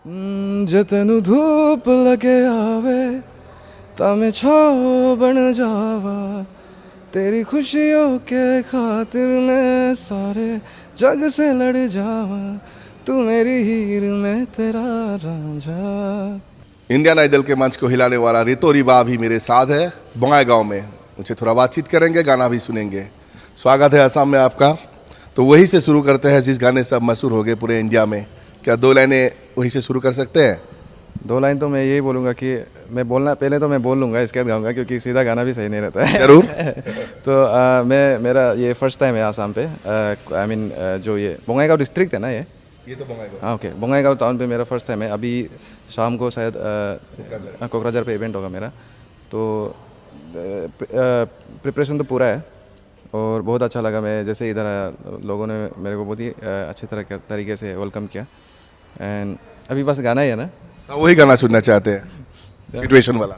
जतनु धूप लगे आवे तमे छाओ बन जावा तेरी खुशियों के खातिर मैं सारे जग से लड़ जावा तू मेरी हीर में तेरा रांझा। इंडियन आइडल के मंच को हिलाने वाला रितो रिवा भी मेरे साथ है बंगाईगांव में। उनसे थोड़ा बातचीत करेंगे, गाना भी सुनेंगे। स्वागत है असम में आपका। तो वही से शुरू करते हैं जिस गाने से अब मशहूर हो गए पूरे इंडिया में। क्या दो लाइनें वही से शुरू कर सकते हैं? दो लाइन तो मैं यही बोलूँगा कि मैं बोलना पहले तो मैं बोल लूँगा, इसके बाद गाऊँगा क्योंकि सीधा गाना भी सही नहीं रहता है। जरूर। तो मेरा ये फर्स्ट टाइम है आसाम पे। आई मीन जो ये बंगाईगांव डिस्ट्रिक्ट है ना ये तो बंगाईगांव। हाँ ओके, बंगाईगांव टाउन पे मेरा फर्स्ट टाइम है। अभी शाम को शायद कोकराझार पे इवेंट होगा मेरा। तो प्रिपरेशन तो पूरा है और बहुत अच्छा लगा। मैं जैसे इधर आया लोगों ने मेरे को बहुत ही अच्छे तरीके से वेलकम किया। एंड अभी बस गाना ही है ना, वही गाना सुनना चाहते हैं, सिचुएशन वाला।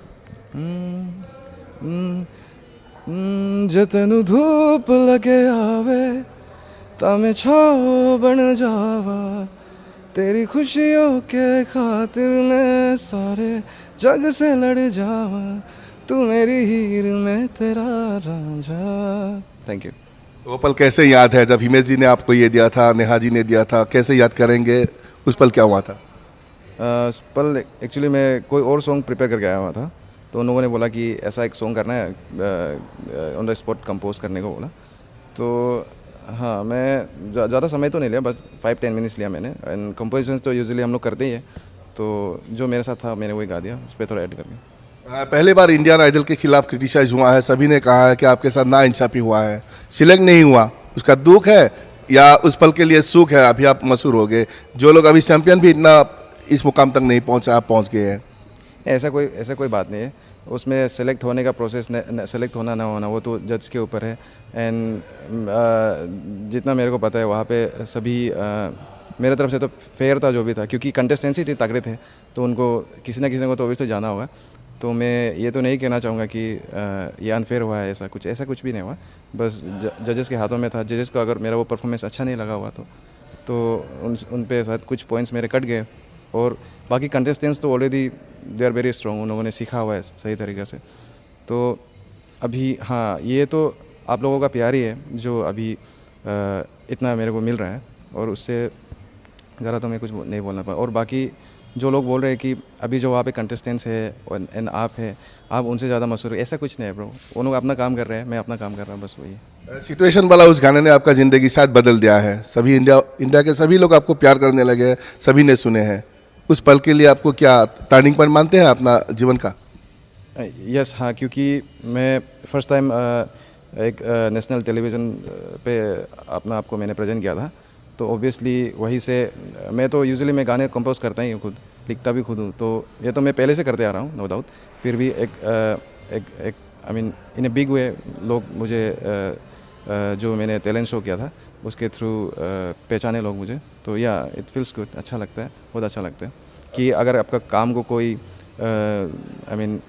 जतनु धूप लगे आवे तमे छाओ बन जावा तेरी खुशियों के खातिर मैं सारे जग से लड़ जावा तू मेरी हीर में तेरा रांझा। Thank you. वो पल कैसे याद है जब हिमेश जी ने आपको ये दिया था, नेहा जी ने दिया था, कैसे याद करेंगे? उस पल क्या हुआ था? उस पल एक्चुअली मैं कोई और सॉन्ग प्रिपेयर करके आया हुआ था, तो उन लोगों ने बोला कि ऐसा एक सॉन्ग करना है, ऑन द स्पॉट कंपोज करने को बोला। तो हाँ, मैं ज़्यादा समय तो नहीं लिया, बस 5-10 मिनट्स लिया मैंने। एंड कंपोजिशंस तो यूजुअली हम लोग करते ही है, तो जो मेरे साथ था मैंने वही गा दिया, उस पर थोड़ा ऐड करके। पहली बार इंडियन आइडल के खिलाफ क्रिटिसाइज हुआ है, सभी ने कहा है कि आपके साथ नाइंसाफी हुआ है, सिलेक्ट नहीं हुआ, उसका दुख है या उस पल के लिए सुख है? अभी आप मशहूर हो गए, जो लोग अभी चैंपियन भी इतना इस मुकाम तक नहीं पहुंचा, आप पहुंच गए हैं। ऐसा कोई बात नहीं है उसमें। सेलेक्ट होने का प्रोसेस, सेलेक्ट होना ना होना वो तो जज के ऊपर है। एंड जितना मेरे को पता है वहाँ पे सभी मेरे तरफ से तो फेयर था जो भी था, क्योंकि कंटेस्टेंसी इतने तगड़े थे तो उनको किसी ना किसी को तो ऑब्वियसली जाना होगा। तो मैं ये तो नहीं कहना चाहूँगा कि ये अनफेयर हुआ है, ऐसा कुछ भी नहीं हुआ। बस जजेस के हाथों में था। जजेस को अगर मेरा वो परफॉर्मेंस अच्छा नहीं लगा हुआ तो उन पे शायद कुछ पॉइंट्स मेरे कट गए। और बाकी कंटेस्टेंट्स तो already they are very strong, उन लोगों ने सीखा हुआ है सही तरीके से। तो अभी हाँ, ये तो आप लोगों का प्यार ही है जो अभी इतना मेरे को मिल रहा है, और उससे ज़रा तो मैं कुछ नहीं बोलना पाया। और बाकी जो लोग बोल रहे हैं कि अभी जो वहाँ पे कंटेस्टेंट्स है एंड आप उनसे ज़्यादा मशहूर है, ऐसा कुछ नहीं है ब्रो। वो लोग अपना काम कर रहे हैं, मैं अपना काम कर रहा हूँ, बस वही। सिचुएशन वाला उस गाने ने आपका ज़िंदगी शायद बदल दिया है। सभी इंडिया के सभी लोग आपको प्यार करने लगे हैं, सभी ने सुने हैं। उस पल के लिए आपको क्या टर्निंग पॉइंट मानते हैं अपना जीवन का? यस हाँ, क्योंकि मैं फर्स्ट टाइम एक नेशनल टेलीविज़न पे अपना आपको मैंने प्रेजेंट किया था। तो ऑब्वियसली वहीं से मैं तो यूजुअली मैं गाने कंपोज करता ही हूँ, खुद लिखता भी खुद हूँ। तो ये तो मैं पहले से करते आ रहा हूँ, नो डाउट। फिर भी एक I mean in a big way लोग मुझे जो मैंने टैलेंट शो किया था उसके थ्रू पहचाने लोग मुझे। तो या इट फील्स गुड, अच्छा लगता है, बहुत अच्छा लगता है कि अगर आपका काम को कोई आई मीन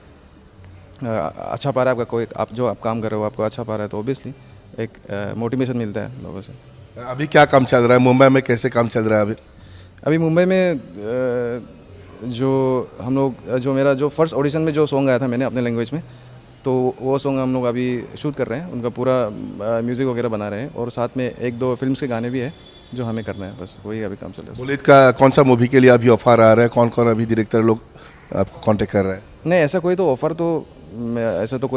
अच्छा पा रहा है, आपका कोई आप काम कर रहे हो आपको अच्छा पा रहा है, तो ऑब्वियसली एक मोटिवेशन मिलता है लोगों से। अभी क्या काम चल रहा है मुंबई में? कैसे काम चल रहा है अभी मुंबई में जो मेरा जो फर्स्ट ऑडिशन में जो सॉन्ग आया था मैंने अपने लैंग्वेज में, तो वो सॉन्ग हम लोग अभी शूट कर रहे हैं, उनका पूरा म्यूज़िक वगैरह बना रहे हैं। और साथ में 1-2 फिल्म्स के गाने भी है जो हमें करना है, बस वही अभी काम चल रहा है। बुलेट का कौन सा मूवी के लिए अभी ऑफर आ रहा है? कौन कौन अभी डायरेक्टर लोग आपको कांटेक्ट कर रहे हैं? नहीं, ऐसा कोई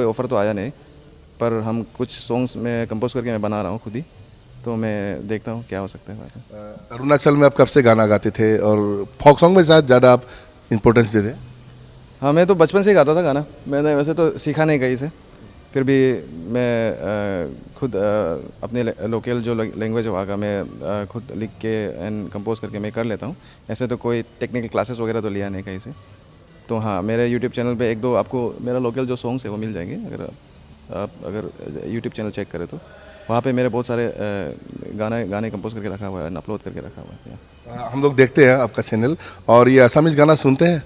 ऑफ़र तो आया नहीं, पर हम कुछ सॉन्ग्स में कंपोज करके मैं बना रहा हूँ खुद ही। तो मैं देखता हूँ क्या हो सकता है बाद में। अरुणाचल में आप कब से गाना गाते थे और फोक सॉन्ग में शायद ज़्यादा आप इम्पोर्टेंस देते? हाँ, मैं तो बचपन से ही गाता था गाना। मैंने वैसे तो सीखा नहीं कहीं से, फिर भी मैं खुद अपने लोकल जो लैंग्वेज है वहाँ का मैं खुद लिख के एंड कंपोज करके मैं कर लेता हूँ। ऐसे तो कोई टेक्निकल क्लासेस वगैरह तो लिया नहीं कहीं से। तो हाँ, मेरे यूट्यूब चैनल पे 1-2 आपको मेरा लोकल जो सॉन्ग्स है वो मिल जाएंगे। अगर यूट्यूब चैनल चेक करें तो वहाँ पे मेरे बहुत सारे गाने कंपोज करके रखा हुआ है, अपलोड करके रखा हुआ है। हम लोग देखते हैं आपका चैनल। और ये असमीज गाना सुनते हैं?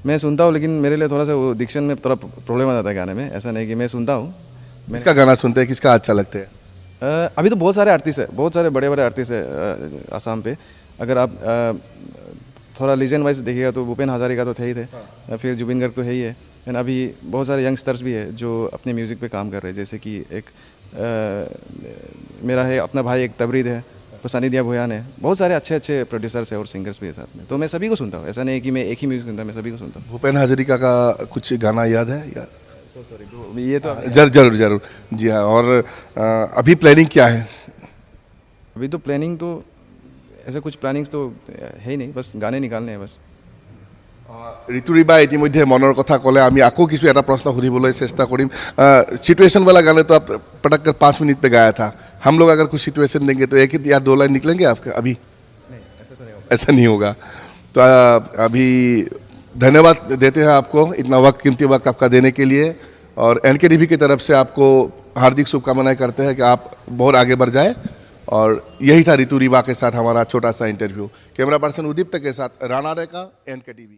मैं सुनता हूँ, लेकिन मेरे लिए थोड़ा सा वो डिक्शन में थोड़ा प्रॉब्लम आ जाता है गाने में। ऐसा नहीं कि मैं सुनता हूँ। किसका गाना सुनते हैं, किसका अच्छा लगता है? अभी तो बहुत सारे आर्टिस्ट है, बहुत सारे बड़े बड़े आर्टिस्ट है आसाम पे। अगर आप थोड़ा लीजेंड वाइज देखिएगा तो भूपेन हजारिका तो थे ही थे, फिर जुबिन गर्ग तो है ही है, एंड अभी बहुत सारे यंगस्टर्स भी है जो अपने म्यूज़िक पे काम कर रहे हैं, जैसे कि एक मेरा है अपना भाई एक तबरीद है, सनी दिया भुयान है, बहुत सारे अच्छे अच्छे प्रोड्यूसर्स है और सिंगर्स भी है साथ में। तो मैं सभी को सुनता हूँ, ऐसा नहीं है कि मैं एक ही म्यूज़िक सुनता हूँ, मैं सभी को सुनता हूँ। भूपेन हजारिका का कुछ गाना याद है या? सॉरी ये तो जरूर जरूर जी हाँ। और अभी प्लानिंग क्या है? अभी तो प्लानिंग तो ऐसे कुछ प्लानिंग्स तो है ही नहीं, बस गाने निकालने हैं बस। ঋতুৰিবা ইতিমধ্যে মনৰ কথা ক'লে, আমি আকৌ কিছু এটা প্ৰশ্ন সুধিবলৈ চেষ্টা কৰিম। सिचुएशन वाला गाने तो आप पटक कर 5 मिनट पे गाया था, हम लोग अगर कुछ सिचुएशन देंगे तो एक या 2 लाइन निकलेंगे आपके? अभी नहीं, ऐसा नहीं होगा। तो अभी धन्यवाद देते हैं आपको, इतना वक्त, कीमती वक्त आपका देने के लिए, और NKTV की तरफ से आपको हार्दिक शुभकामनाएं करते हैं कि आप बहुत आगे बढ़ जाए। और यही था ऋतु रिबा के साथ हमारा छोटा सा इंटरव्यू। कैमरा पर्सन उदीप्त के साथ राणा रेखा, NKTV।